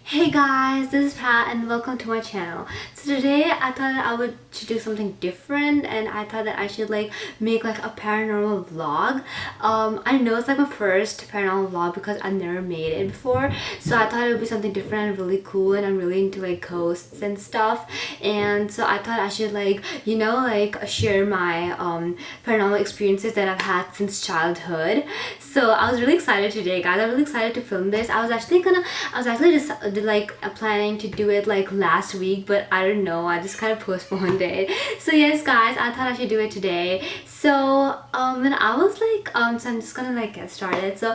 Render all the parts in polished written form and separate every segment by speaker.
Speaker 1: Hey guys, this is Pat and welcome to my channel. So today I thought that I would should do something different and I thought that I should make a paranormal vlog. I know it's like my first paranormal vlog because I've never made it before. So I thought it would be something different and really cool, and I'm really into ghosts and stuff. And so I thought I should share my paranormal experiences that I've had since childhood. So I was really excited today, guys. I'm really excited to film this. I was actually just planning to do it last week, but I don't know, I just kind of postponed it. So yes guys, I thought I should do it today. So when I was so I'm just gonna get started. So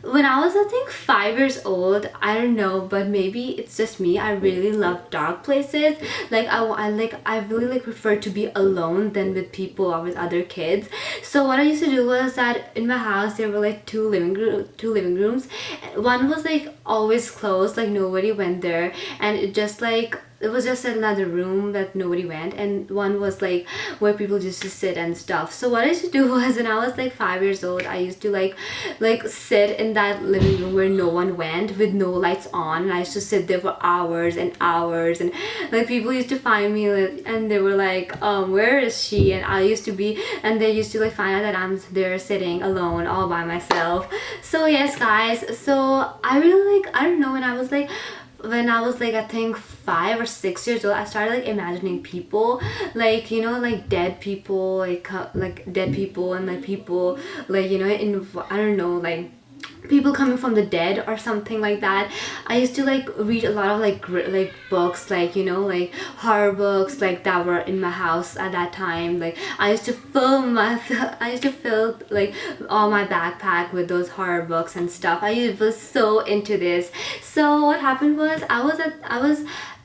Speaker 1: when I was, I think, 5 years old, I don't know, but maybe it's just me, I really love dark places. I really prefer to be alone than with people or with other kids. So what I used to do was that in my house there were two living rooms. One was always closed, nobody went there, and it was just another room that nobody went, and one was where people used to sit and stuff. So what I used to do was, when I was 5 years old, I used to sit in that living room where no one went, with no lights on, and I used to sit there for hours and hours, and people used to find me, and they were where is she? And I used to be, and they used to find out that I'm there sitting alone all by myself. So yes guys, so I really I don't know, when I was I think 5 or 6 years old, I started imagining people, dead people, dead people, and people in, I don't know, people coming from the dead or something like that. I used to read a lot of books, horror books that were in my house at that time. I used to fill all my backpack with those horror books and stuff. I was so into this. So what happened was,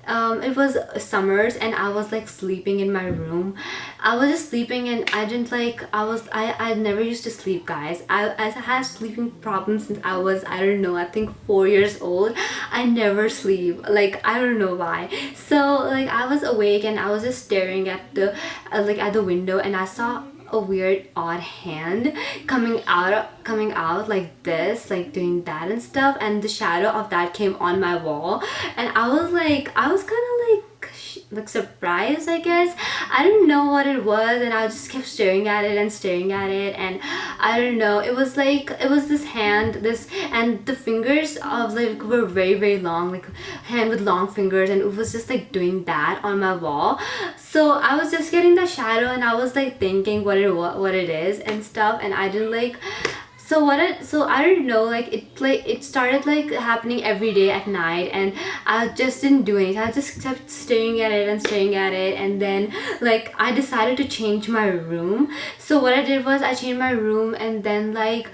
Speaker 1: it was summers, and I was sleeping in my room. I was just sleeping, and I didn't I never used to sleep, guys. I had sleeping problems since I was, I don't know, I think 4 years old. I never sleep, I don't know why. So I was awake, and I was just staring at the window, and I saw a weird odd hand coming out like this, doing that and stuff, and the shadow of that came on my wall. And I was kind of surprised, I guess. I didn't know what it was, and I just kept staring at it and staring at it, and I don't know, it was this hand, and the fingers of were very very long, hand with long fingers, and it was just doing that on my wall. So I was just getting the shadow, and I was thinking what it is and stuff, and I didn't so I don't know, it started happening every day at night, and I just didn't do anything. I just kept staring at it and staring at it, and then I decided to change my room. So what I did was, I changed my room, and then it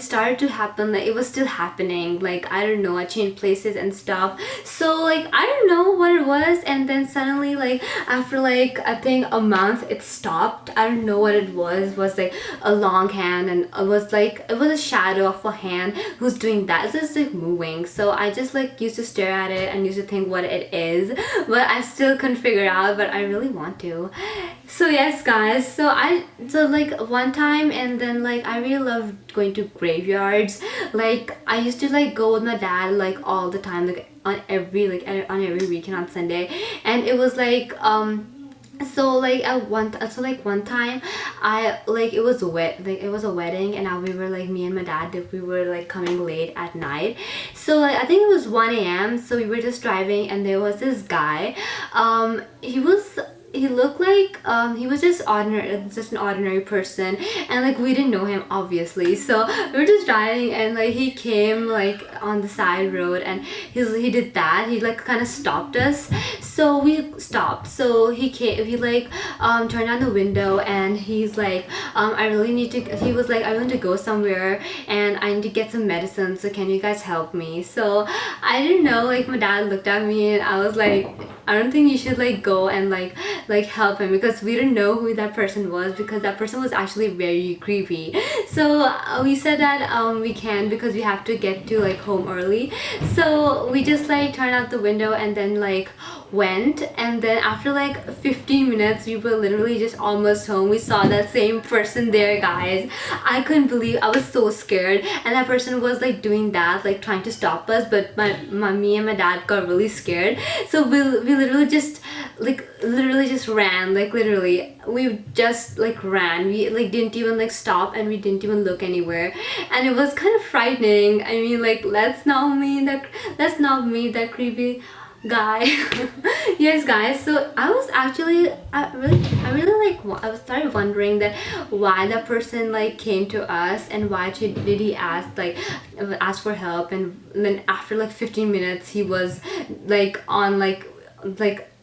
Speaker 1: started to happen, it was still happening, I don't know, I changed places and stuff. So I don't know what it was, and then suddenly after I think a month, it stopped. I don't know what it was a long hand, and it was a shadow of a hand who's doing that. It's just moving. So I just used to stare at it and used to think what it is, but I still couldn't figure it out, but I really want to. So yes guys, so one time, and then I really love going to graveyards. I used to go with my dad all the time, on every weekend on Sunday. And it was one time, I it was it was a wedding, and we were me and my dad, we were coming late at night. So I think it was 1 a.m. So we were just driving, and there was this guy. He looked he was just an ordinary person, and we didn't know him, obviously. So we were just driving, and he came on the side road, and he did that, he kind of stopped us. So we stopped. So he turned on the window, and he's I really need to, he was I want to go somewhere, and I need to get some medicine, so can you guys help me? So I didn't know, my dad looked at me, and I was I don't think you should go and help him, because we didn't know who that person was, because that person was actually very creepy. So we said that we can, because we have to get to home early. So we just turned out the window, and then went, and then after like 15 minutes we were literally just almost home. We saw that same person there, guys. I couldn't believe, I was so scared, and that person was like doing that, like trying to stop us, but me and my dad got really scared, so we literally just ran, like literally we just like ran. We like didn't even like stop, and we didn't even look anywhere, and it was kind of frightening. I mean, like, let's not meet that creepy guy. Yes, guys, so I was actually I really like I was started wondering that why that person like came to us, and why did he ask for help, and then after like 15 minutes he was like on like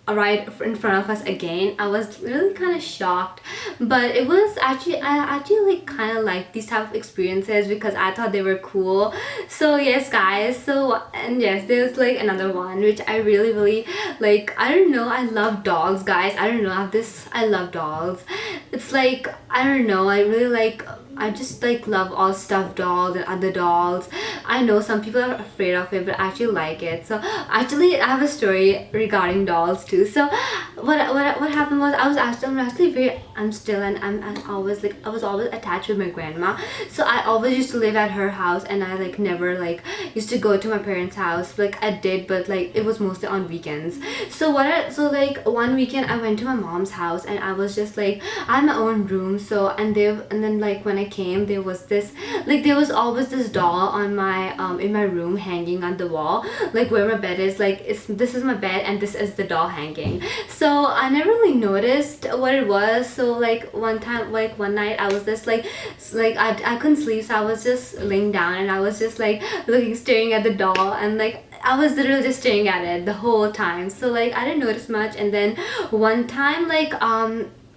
Speaker 1: right in front of us again. I was really kind of shocked, but it was actually, I actually like kind of like these type of experiences because I thought they were cool. So yes, guys, so, and yes, there's like another one which I really like. I don't know, I love dogs, guys. I don't know, I love dogs. It's like, I don't know, I really like, I just like love all stuffed dolls and other dolls. I know some people are afraid of it, but I actually like it. So actually I have a story regarding dolls too. So what happened was, I'm actually very, I'm always like, I was always attached with my grandma. So I always used to live at her house, and I like never like used to go to my parents' house. Like I did, but like it was mostly on weekends. So like one weekend I went to my mom's house, and I was just like, I had my own room. So and then like when I came, there was always this doll on my in my room, hanging on the wall, like where my bed is. Like this is my bed, and this is the doll hanging. So I never really noticed what it was. So like one time, like one night, I was just like I couldn't sleep, so I was just laying down, and I was just like staring at the doll, and like I was literally just staring at it the whole time. So like I didn't notice much, and then one time, like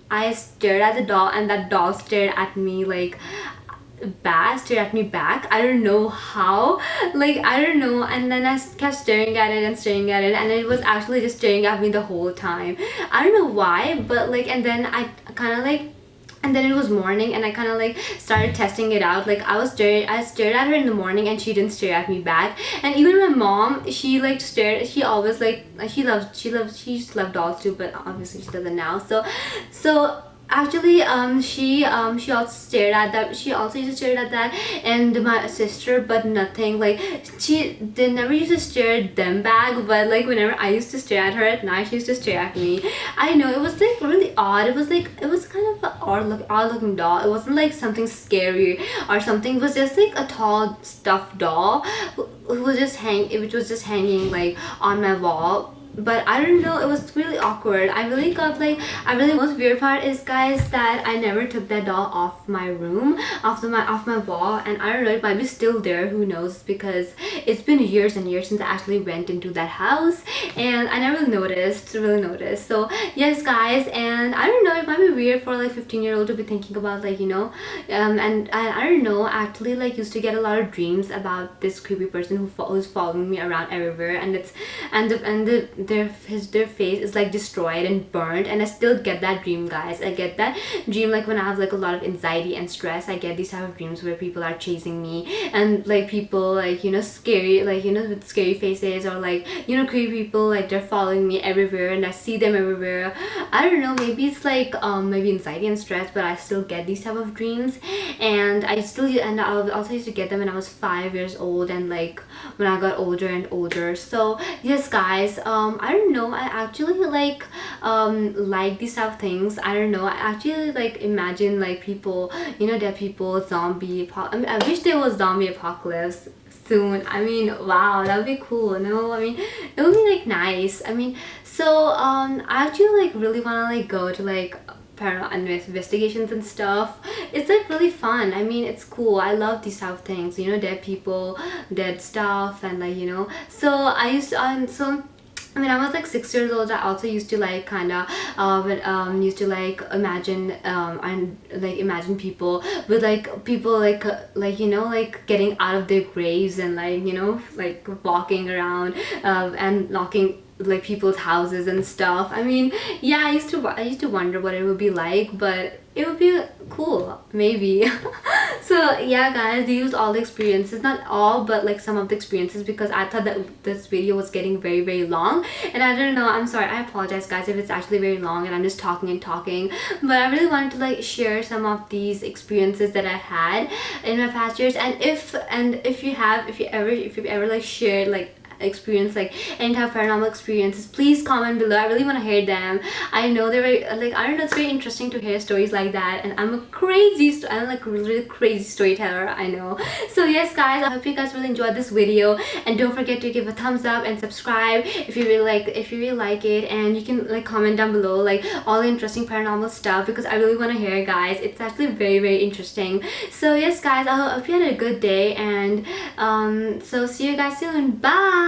Speaker 1: I stared at the doll, and that doll stared at me back. I don't know how, like I don't know. And then I kept staring at it, and it was actually just staring at me the whole time. I don't know why, but like, and then I kind of like, and then it was morning, and I kind of like started testing it out. Like I stared at her in the morning, and she didn't stare at me back. And even my mom, she like stared, she always like, she used to love dolls too, but obviously she doesn't now. So actually she also stared at that, she also used to stare at that and my sister, but nothing, like they never used to stare at them back. But like whenever I used to stare at her at night, she used to stare at me. I know, it was like really odd. It was kind of an odd looking doll. It wasn't like something scary or something. It was just like a tall stuffed doll who was just hanging like on my wall. But I don't know, it was really awkward. Most weird part is, guys, that I never took that doll off my room, off my wall. And I don't know, it might be still there, who knows, because it's been years and years since I actually went into that house, and I never really noticed. So yes, guys, and I don't know, it might be weird for like 15-year-old to be thinking about, like, you know, and I don't know, I actually like used to get a lot of dreams about this creepy person who's following me around everywhere, and their face is like destroyed and burned. And I still get that dream, guys. I get that dream like when I have like a lot of anxiety and stress. I get these type of dreams where people are chasing me, and like people, like, you know, scary, like, you know, with scary faces, or like, you know, creepy people, like they're following me everywhere, and I see them everywhere. I don't know, maybe it's like maybe anxiety and stress, but I still get these type of dreams. And I also used to get them when I was 5 years old, and like when I got older and older. So yes, guys, I don't know, I actually like these type of things. I don't know, I actually like imagine like people, you know, there are people, I mean, I wish there was zombie apocalypse soon. I mean, wow, that would be cool. No, I mean, it would be like nice. I mean, so I actually like really want to like go to like paranormal investigations and stuff. It's like really fun. I mean, it's cool. I love these type of things, you know, dead people, dead stuff, and like, you know. So I used to when I was like 6 years old, I also used to like kind of used to like imagine and like imagine people with like you know, like getting out of their graves, and like, you know, like walking around and knocking like people's houses and stuff. I mean, yeah, I used to wonder what it would be like, but it would be cool, maybe. So yeah guys, these was all the experiences, not all but like some of the experiences, because I thought that this video was getting very long, and I don't know, I'm sorry, I apologize guys if it's actually very long and I'm just talking and talking, but I really wanted to like share some of these experiences that I had in my past years. And if you've ever like shared like experience like any type of paranormal experiences, please comment below. I really want to hear them. I know they're very like, I don't know, it's very interesting to hear stories like that, and I'm like a really crazy storyteller, I know. So yes guys, I hope you guys really enjoyed this video, and don't forget to give a thumbs up and subscribe if you really like it, and you can like comment down below like all the interesting paranormal stuff, because I really want to hear guys. It's actually very interesting. So yes guys, I hope you had a good day, and so see you guys soon. Bye.